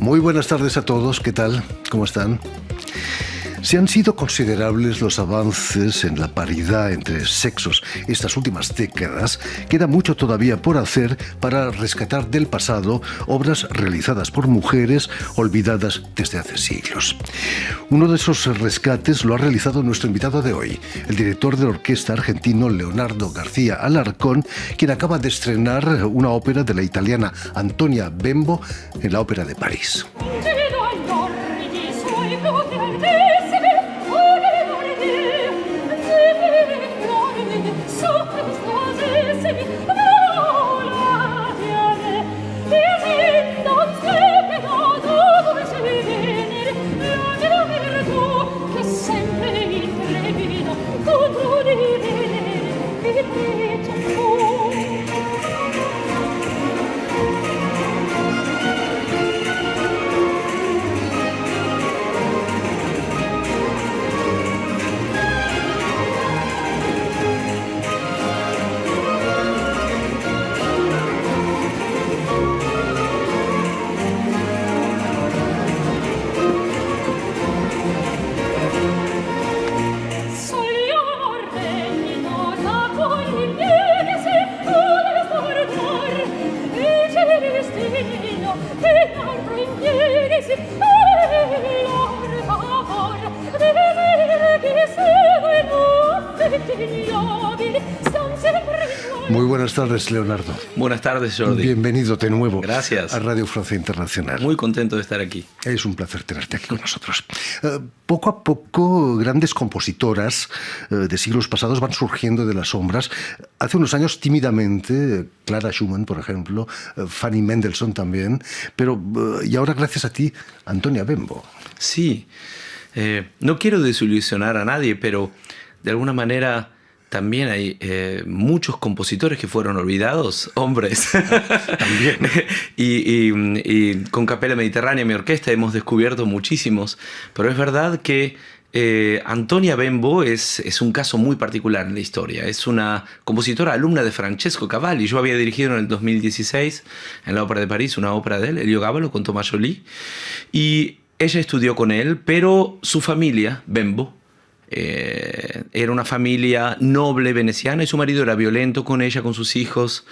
Muy buenas tardes a todos, ¿qué tal? ¿Cómo están? Si han sido considerables los avances en la paridad entre sexos estas últimas décadas, queda mucho todavía por hacer para rescatar del pasado obras realizadas por mujeres olvidadas desde hace siglos. Uno de esos rescates lo ha realizado nuestro invitado de hoy, el director de la orquesta argentino Leonardo García Alarcón, quien acaba de estrenar una ópera de la italiana Antonia Bembo en la Ópera de París. Muy buenas tardes, Leonardo. Buenas tardes, Jordi. Bienvenido de nuevo. Gracias. A Radio Francia Internacional. Muy contento de estar aquí. Es un placer tenerte aquí con nosotros. Poco a poco, grandes compositoras de siglos pasados van surgiendo de las sombras. Hace unos años, tímidamente, Clara Schumann, por ejemplo, Fanny Mendelssohn también, pero y ahora, gracias a ti, Antonia Bembo. Sí. No quiero desilusionar a nadie, pero de alguna manera también hay muchos compositores que fueron olvidados, hombres. También. y con Capella Mediterránea, mi orquesta, hemos descubierto muchísimos. Pero es verdad que Antonia Bembo es un caso muy particular en la historia. Es una compositora alumna de Francesco Cavalli. Yo había dirigido en el 2016 en la Ópera de París una ópera de él, Heliogábalo, con Thomas Joly. Y ella estudió con él, pero su familia, Bembo, era una familia noble veneciana y su marido era violento con ella, con sus hijos,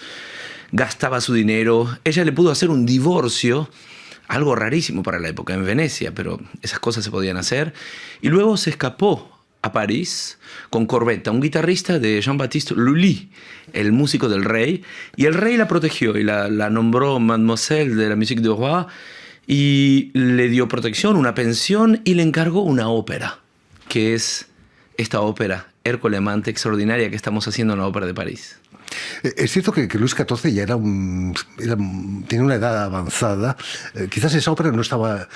gastaba su dinero. Ella le pudo hacer un divorcio, algo rarísimo para la época en Venecia, pero esas cosas se podían hacer. Y luego se escapó a París con Corbetta, un guitarrista de Jean-Baptiste Lully, el músico del rey, y el rey la protegió y la nombró Mademoiselle de la Musique du Roi y le dio protección, una pensión, y le encargó una ópera, que es esta ópera, Ercole Amante, extraordinaria, que estamos haciendo en la Ópera de París. Es cierto que Luis XIV ya tenía una edad avanzada. Quizás esa ópera no estaba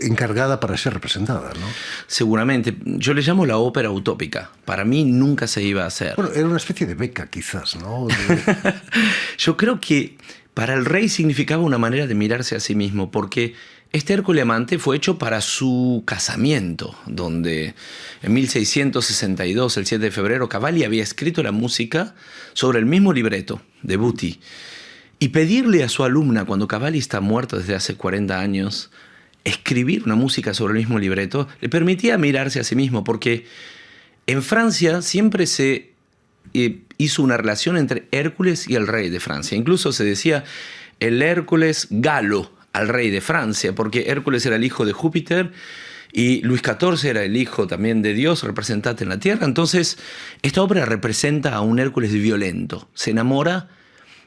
encargada para ser representada, ¿no? Seguramente. Yo le llamo la ópera utópica. Para mí nunca se iba a hacer. Bueno, era una especie de beca, quizás, ¿no? Yo creo que para el rey significaba una manera de mirarse a sí mismo, porque este Ercole Amante fue hecho para su casamiento, donde en 1662, el 7 de febrero, Cavalli había escrito la música sobre el mismo libreto de Buti. Y pedirle a su alumna, cuando Cavalli está muerto desde hace 40 años, escribir una música sobre el mismo libreto, le permitía mirarse a sí mismo, porque en Francia siempre se hizo una relación entre Hércules y el rey de Francia. Incluso se decía el Hércules galo al rey de Francia, porque Hércules era el hijo de Júpiter y Luis XIV era el hijo también de Dios, representante en la tierra. Entonces, esta ópera representa a un Hércules violento. Se enamora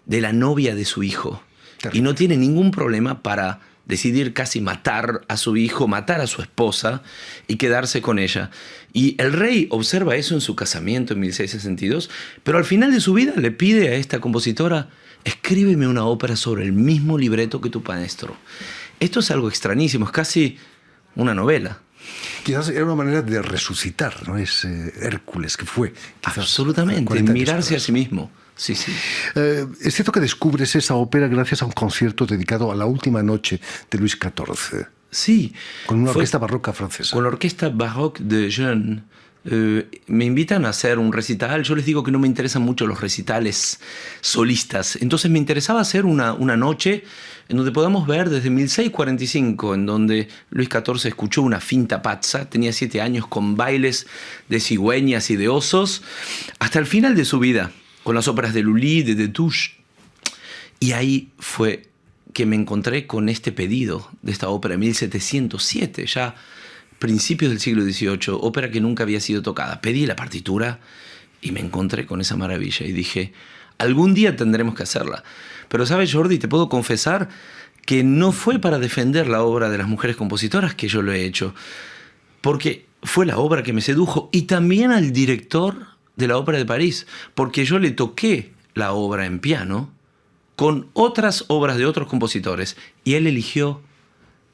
de la novia de su hijo y no tiene ningún problema para decidir casi matar a su hijo, matar a su esposa y quedarse con ella. Y el rey observa eso en su casamiento en 1662, pero al final de su vida le pide a esta compositora: escríbeme una ópera sobre el mismo libreto que tu maestro. Esto es algo extrañísimo, es casi una novela. Quizás era una manera de resucitar, ¿no? Ese Hércules que fue. Absolutamente, mirarse a sí mismo. Sí, sí. Es cierto que descubres esa ópera gracias a un concierto dedicado a la última noche de Luis XIV. Sí. Con una orquesta barroca francesa. Con la orquesta baroque de Jeune me invitan a hacer un recital. Yo les digo que no me interesan mucho los recitales solistas. Entonces me interesaba hacer una noche en donde podamos ver desde 1645, en donde Luis XIV escuchó una finta pazza, tenía 7 años, con bailes de cigüeñas y de osos, hasta el final de su vida, con las óperas de Lully, de Destouches. Y ahí fue que me encontré con este pedido de esta ópera de 1707, ya principios del siglo XVIII, ópera que nunca había sido tocada. Pedí la partitura y me encontré con esa maravilla y dije, algún día tendremos que hacerla. Pero ¿sabes, Jordi? Te puedo confesar que no fue para defender la obra de las mujeres compositoras que yo lo he hecho, porque fue la obra que me sedujo, y también al director de la Ópera de París, porque yo le toqué la obra en piano con otras obras de otros compositores, y él eligió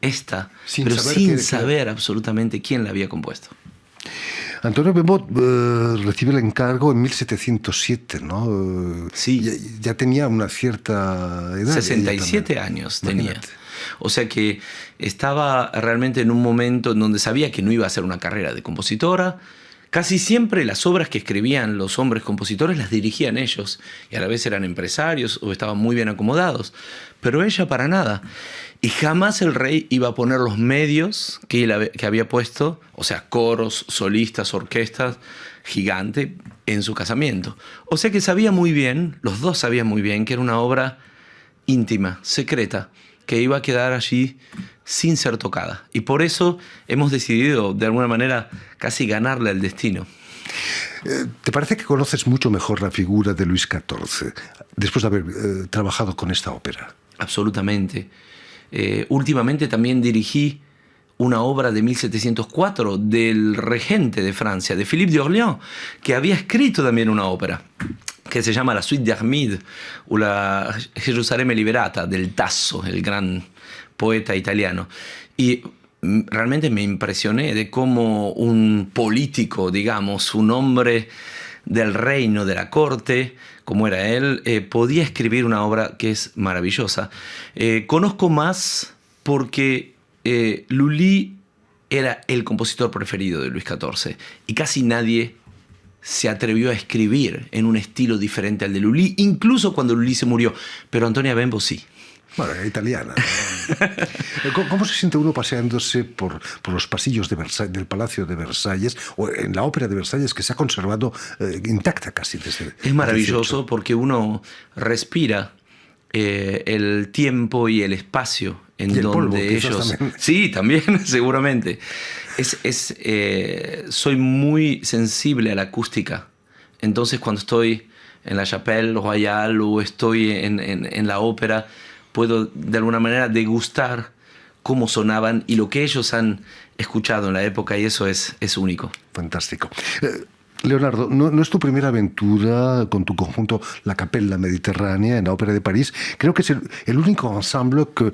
esta, pero sin saber absolutamente quién la había compuesto. Antonio Bembo recibe el encargo en 1707, ¿no? Sí. Ya tenía una cierta edad. 67 años tenía. Imagínate. O sea que estaba realmente en un momento en donde sabía que no iba a hacer una carrera de compositora. Casi siempre las obras que escribían los hombres compositores las dirigían ellos, y a la vez eran empresarios o estaban muy bien acomodados, pero ella para nada. Y jamás el rey iba a poner los medios que había puesto, o sea, coros, solistas, orquestas, gigante, en su casamiento. O sea que sabía muy bien, los dos sabían muy bien, que era una obra íntima, secreta, que iba a quedar allí sin ser tocada. Y por eso hemos decidido, de alguna manera, casi ganarle al destino. ¿Te parece que conoces mucho mejor la figura de Luis XIV después de haber trabajado con esta ópera? Absolutamente. Últimamente también dirigí una obra de 1704 del regente de Francia, de Philippe d'Orléans, que había escrito también una ópera que se llama La Suite d'Armide, o la Gerusalemme Liberata, del Tasso, el gran poeta italiano. Y realmente me impresioné de cómo un político, digamos, un hombre del reino, de la corte, como era él, podía escribir una obra que es maravillosa. Conozco más porque Lully era el compositor preferido de Luis XIV y casi nadie se atrevió a escribir en un estilo diferente al de Lully, incluso cuando Lully se murió. Pero Antonia Bembo sí. Bueno, era italiana, ¿no? ¿Cómo se siente uno paseándose por los pasillos de del Palacio de Versalles o en la Ópera de Versalles, que se ha conservado intacta casi desde... Es maravilloso porque uno respira el tiempo y el espacio en y el donde polvo, ellos... también. Sí, también, seguramente. Soy muy sensible a la acústica. Entonces, cuando estoy en la Chapelle Royale o estoy en la ópera, puedo de alguna manera degustar cómo sonaban y lo que ellos han escuchado en la época, y eso es único. Fantástico. Leonardo, ¿no es tu primera aventura con tu conjunto La Capella Mediterránea en la Ópera de París? Creo que es el único ensemble que,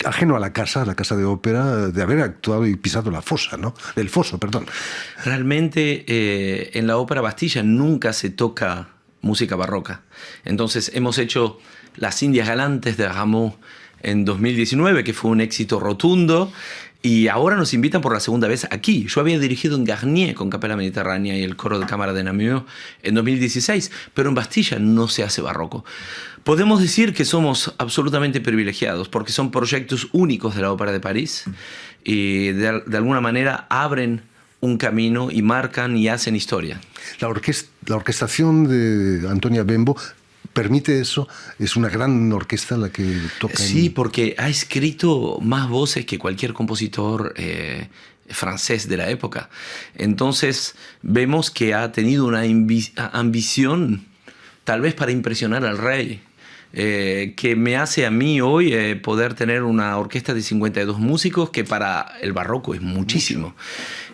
ajeno a la casa de ópera, de haber actuado y pisado la fosa, ¿no? El foso, perdón. Realmente en la Ópera Bastilla nunca se toca música barroca. Entonces hemos hecho Las Indias Galantes de Rameau en 2019, que fue un éxito rotundo, y ahora nos invitan por la segunda vez aquí. Yo había dirigido en Garnier con Capella Mediterránea y el coro de cámara de Namur en 2016, pero en Bastilla no se hace barroco. Podemos decir que somos absolutamente privilegiados porque son proyectos únicos de la Ópera de París y de alguna manera abren un camino y marcan y hacen historia. La orquestación de Antonia Bembo permite eso. Es una gran orquesta la que toca. Sí, porque ha escrito más voces que cualquier compositor francés de la época. Entonces vemos que ha tenido una ambición, tal vez para impresionar al rey, que me hace a mí hoy poder tener una orquesta de 52 músicos, que para el barroco es muchísimo.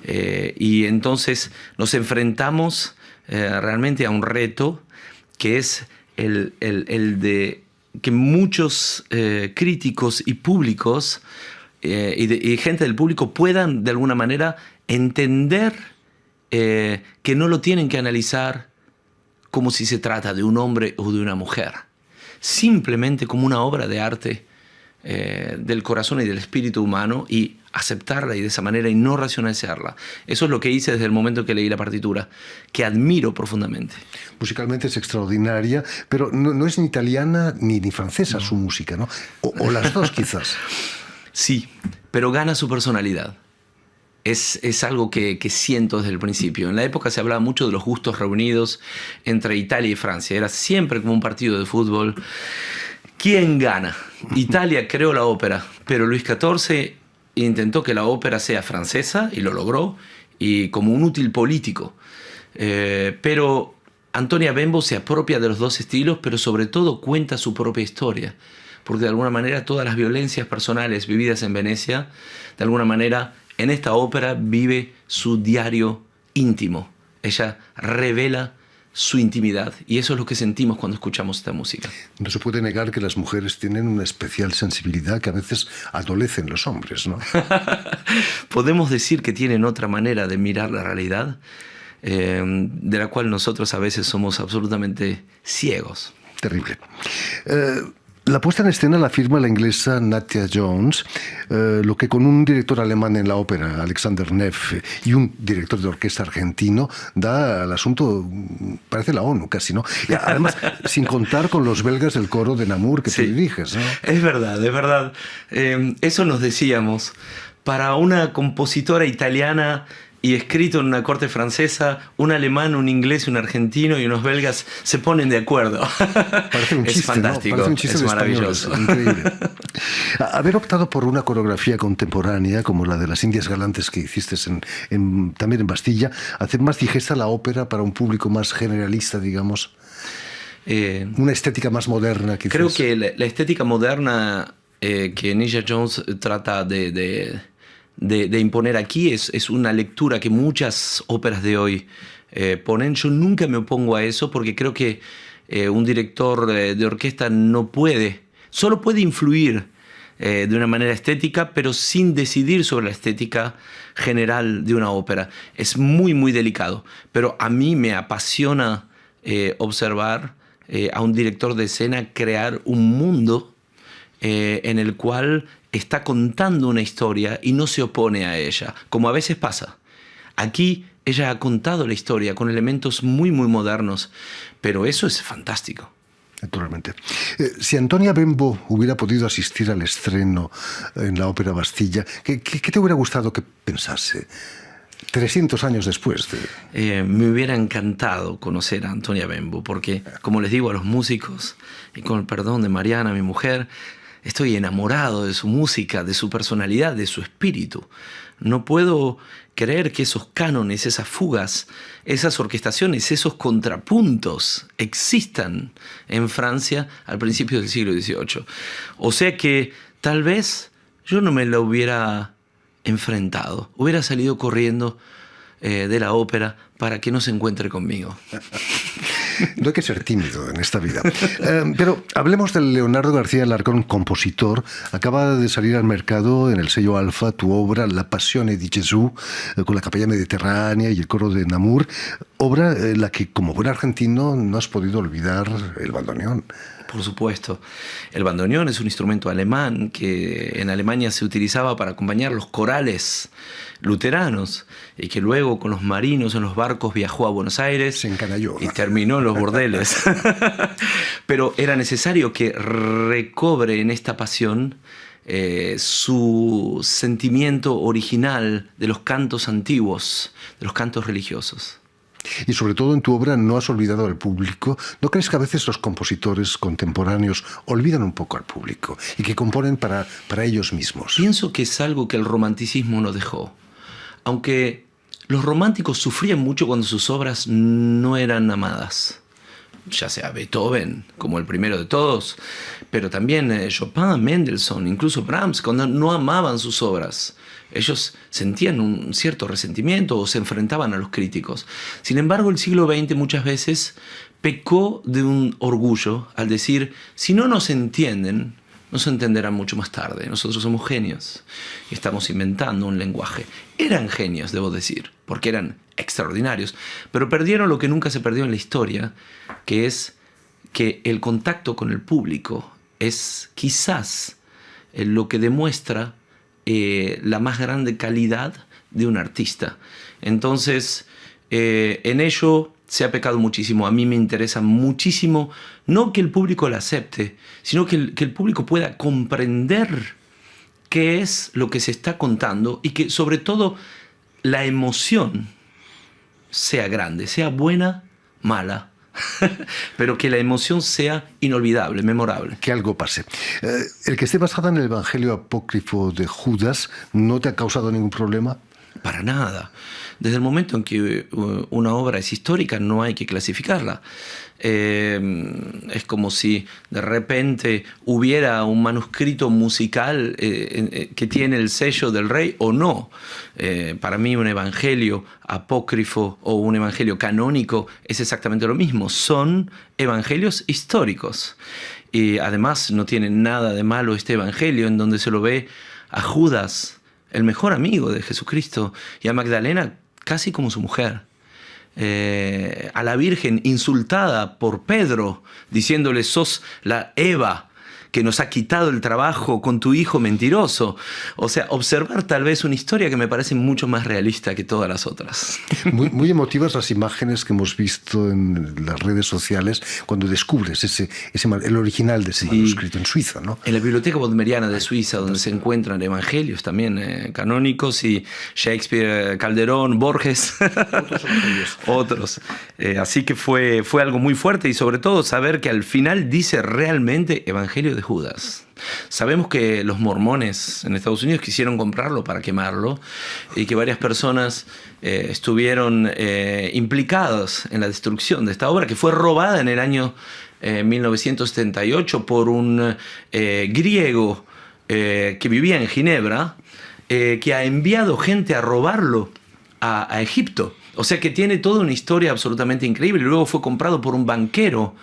Y entonces nos enfrentamos realmente a un reto que es el de que muchos críticos y públicos y gente del público puedan de alguna manera entender que no lo tienen que analizar como si se trata de un hombre o de una mujer, simplemente como una obra de arte del corazón y del espíritu humano y aceptarla y de esa manera y no racionalizarla. Eso es lo que hice desde el momento que leí la partitura, que admiro profundamente. Musicalmente es extraordinaria, pero no es ni italiana ni francesa su música, ¿no? O las dos quizás. Sí, pero gana su personalidad. Es algo que siento desde el principio. En la época se hablaba mucho de los gustos reunidos entre Italia y Francia. Era siempre como un partido de fútbol. ¿Quién gana? Italia creó la ópera, pero Luis XIV intentó que la ópera sea francesa y lo logró, y como un útil político. Pero Antonia Bembo se apropia de los dos estilos, pero sobre todo cuenta su propia historia. Porque de alguna manera todas las violencias personales vividas en Venecia, de alguna manera en esta ópera vive su diario íntimo. Ella revela su intimidad y eso es lo que sentimos cuando escuchamos esta música. No se puede negar que las mujeres tienen una especial sensibilidad que a veces adolecen los hombres, ¿no? Podemos decir que tienen otra manera de mirar la realidad, de la cual nosotros a veces somos absolutamente ciegos. Terrible. La puesta en escena la firma la inglesa Nadia Jones, lo que con un director alemán en la ópera, Alexander Neff, y un director de orquesta argentino, da al asunto, parece la ONU casi, ¿no? Y además, sin contar con los belgas del coro de Namur que tú diriges, ¿no? Es verdad, es verdad. Eso nos decíamos. Para una compositora italiana y escrito en una corte francesa, un alemán, un inglés, un argentino y unos belgas se ponen de acuerdo. Parece un chiste, es fantástico, ¿no? Parece un chiste es maravilloso. Increíble. Haber optado por una coreografía contemporánea como la de las Indias Galantes que hiciste también en Bastilla, hace más digesta la ópera para un público más generalista, digamos. Una estética más moderna, quizás. Creo que la estética moderna que Nadia Jones trata de imponer aquí es una lectura que muchas óperas de hoy ponen. Yo nunca me opongo a eso porque creo que un director de orquesta solo puede influir de una manera estética, pero sin decidir sobre la estética general de una ópera. Es muy, muy delicado, pero a mí me apasiona observar a un director de escena crear un mundo en el cual está contando una historia y no se opone a ella, como a veces pasa. Aquí ella ha contado la historia con elementos muy, muy modernos, pero eso es fantástico. Naturalmente. Si Antonia Bembo hubiera podido asistir al estreno en la Ópera Bastilla, ¿qué te hubiera gustado que pensase 300 años después? Me hubiera encantado conocer a Antonia Bembo, porque, como les digo a los músicos, y con el perdón de Mariana, mi mujer, estoy enamorado de su música, de su personalidad, de su espíritu. No puedo creer que esos cánones, esas fugas, esas orquestaciones, esos contrapuntos existan en Francia al principio del siglo XVIII. O sea que tal vez yo no me la hubiera enfrentado, hubiera salido corriendo de la ópera para que no se encuentre conmigo. No hay que ser tímido en esta vida. Pero hablemos del Leonardo García Alarcón, compositor. Acaba de salir al mercado en el sello Alfa tu obra La Passione di Gesù, con la Capella Mediterránea y el coro de Namur, obra en la que, como buen argentino, no has podido olvidar el bandoneón. Por supuesto. El bandoneón es un instrumento alemán que en Alemania se utilizaba para acompañar los corales luteranos y que luego con los marinos en los barcos viajó a Buenos Aires. Se encanalló. Y terminó en los bordeles. Pero era necesario que recobre en esta pasión su sentimiento original de los cantos antiguos, de los cantos religiosos. Y sobre todo en tu obra no has olvidado al público. ¿No crees que a veces los compositores contemporáneos olvidan un poco al público y que componen para ellos mismos? Pienso que es algo que el romanticismo nos dejó. Aunque los románticos sufrían mucho cuando sus obras no eran amadas. Ya sea Beethoven, como el primero de todos, pero también Chopin, Mendelssohn, incluso Brahms, cuando no amaban sus obras. Ellos sentían un cierto resentimiento o se enfrentaban a los críticos. Sin embargo, el siglo XX muchas veces pecó de un orgullo al decir, si no nos entienden, nos entenderán mucho más tarde. Nosotros somos genios y estamos inventando un lenguaje. Eran genios, debo decir, porque eran extraordinarios, pero perdieron lo que nunca se perdió en la historia, que es que el contacto con el público es quizás lo que demuestra la más grande calidad de un artista. Entonces, en ello se ha pecado muchísimo. A mí me interesa muchísimo, no que el público la acepte, sino que el público pueda comprender qué es lo que se está contando y que, sobre todo, la emoción sea grande, sea buena, mala, pero que la emoción sea inolvidable, memorable. Que algo pase. ¿El que esté basado en el Evangelio apócrifo de Judas no te ha causado ningún problema? Para nada. Desde el momento en que una obra es histórica, no hay que clasificarla. Es como si de repente hubiera un manuscrito musical que tiene el sello del rey o no. Para mí un evangelio apócrifo o un evangelio canónico es exactamente lo mismo. Son evangelios históricos. Y además no tiene nada de malo este evangelio en donde se lo ve a Judas, el mejor amigo de Jesucristo, y a Magdalena casi como su mujer. A la Virgen insultada por Pedro, diciéndole: sos la Eva que nos ha quitado el trabajo con tu hijo mentiroso. O sea, observar tal vez una historia que me parece mucho más realista que todas las otras. Muy emotivas las imágenes que hemos visto en las redes sociales cuando descubres el original de ese manuscrito en Suiza, ¿no? En la Biblioteca Bodmeriana de Suiza, donde se encuentran evangelios también canónicos, y Shakespeare, Calderón, Borges, otros. Así que fue algo muy fuerte, y sobre todo saber que al final dice realmente Evangelio de Judas. Sabemos que los mormones en Estados Unidos quisieron comprarlo para quemarlo, y que varias personas estuvieron implicadas en la destrucción de esta obra, que fue robada en el año 1978 por un griego que vivía en Ginebra, que ha enviado gente a robarlo a Egipto. O sea que tiene toda una historia absolutamente increíble. Luego fue comprado por un banquero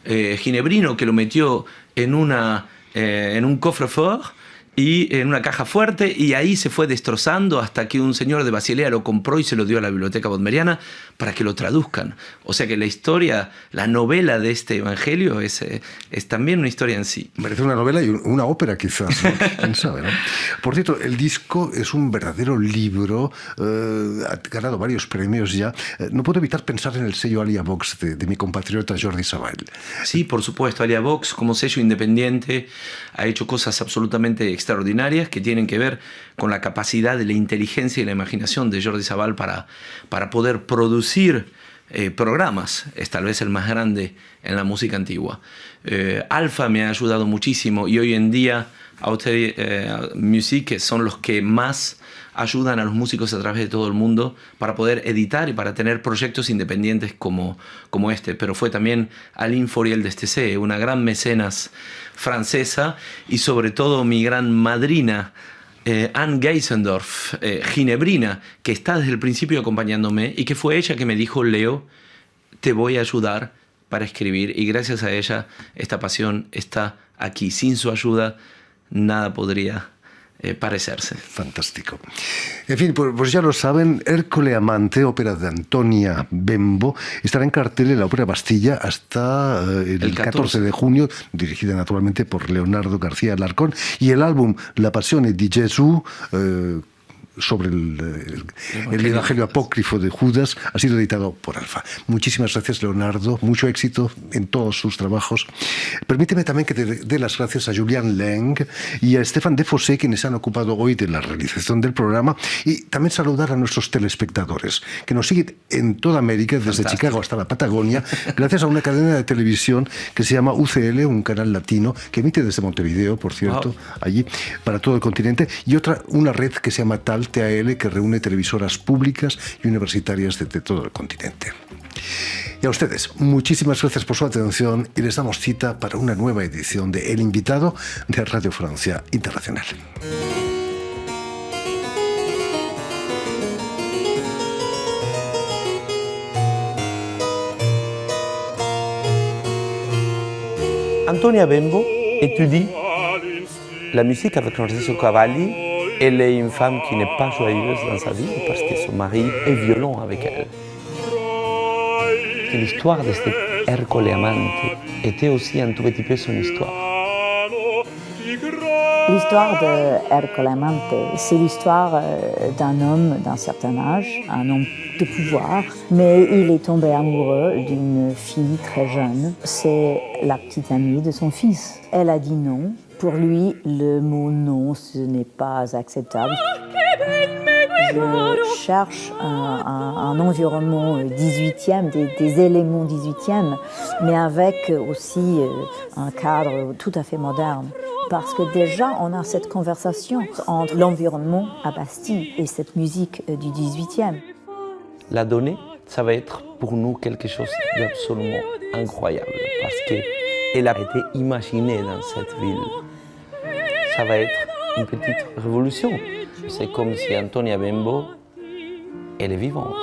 ginebrino que lo metió en un coffre-fort y en una caja fuerte, y ahí se fue destrozando hasta que un señor de Basilea lo compró y se lo dio a la Biblioteca Bodmeriana para que lo traduzcan. O sea que la historia, la novela de este evangelio es también una historia en sí. Merece una novela y una ópera quizás, ¿no? ¿Quién sabe, no? Por cierto, el disco es un verdadero libro, ha ganado varios premios ya. No puedo evitar pensar en el sello Alia Vox de mi compatriota Jordi Savall. Sí, por supuesto. Alia Vox, como sello independiente, ha hecho cosas absolutamente extraordinarias que tienen que ver con la capacidad de la inteligencia y la imaginación de Jordi Savall para poder producir programas. Es tal vez el más grande en la música antigua. Alfa me ha ayudado muchísimo, y hoy en día Outer Music son los que más ayudan a los músicos a través de todo el mundo para poder editar y para tener proyectos independientes como este. Pero fue también Aline Foriel de STC, una gran mecenas francesa, y sobre todo mi gran madrina, Anne Geisendorf, ginebrina, que está desde el principio acompañándome, y que fue ella que me dijo: Leo, te voy a ayudar para escribir, y gracias a ella esta pasión está aquí. Sin su ayuda nada podría parecerse. Fantástico. En fin, pues ya lo saben, Ercole Amante, ópera de Antonia Bembo, estará en cartel en la Ópera Bastilla hasta el 14 de junio, dirigida naturalmente por Leonardo García Alarcón, y el álbum La Passione di Gesù, sobre el Evangelio apócrifo de Judas, ha sido editado por Alfa. Muchísimas gracias, Leonardo. Mucho éxito en todos sus trabajos. Permíteme también que te dé las gracias a Julian Leng y a Stefan Defossé, quienes han ocupado hoy de la realización del programa, y también saludar a nuestros telespectadores que nos siguen en toda América, desde Fantástico. Chicago hasta la Patagonia, gracias a una cadena de televisión que se llama UCL, un canal latino que emite desde Montevideo, por cierto, allí, para todo el continente, y una red que se llama TAL, que reúne televisoras públicas y universitarias de todo el continente. Y a ustedes, muchísimas gracias por su atención, y les damos cita para una nueva edición de El Invitado de Radio Francia Internacional. Antonia Bembo étudie la musique avec Francesco Cavalli. Elle est une femme qui n'est pas joyeuse dans sa vie parce que son mari est violent avec elle. Que l'histoire de cet Ercole Amante était aussi un tout petit peu son histoire. L'histoire de Ercole Amante, c'est l'histoire d'un homme d'un certain âge, un homme de pouvoir, mais il est tombé amoureux d'une fille très jeune. C'est la petite amie de son fils. Elle a dit non. Pour lui, le mot non, ce n'est pas acceptable. Je cherche un environnement 18e, des éléments 18e, mais avec aussi un cadre tout à fait moderne. Parce que déjà, on a cette conversation entre l'environnement à Bastille et cette musique du 18e. La donnée, ça va être pour nous quelque chose d'absolument incroyable parce qu'elle a été imaginée dans cette ville. Ça va être une petite révolution. C'est comme si Antonia Bembo, elle est vivante.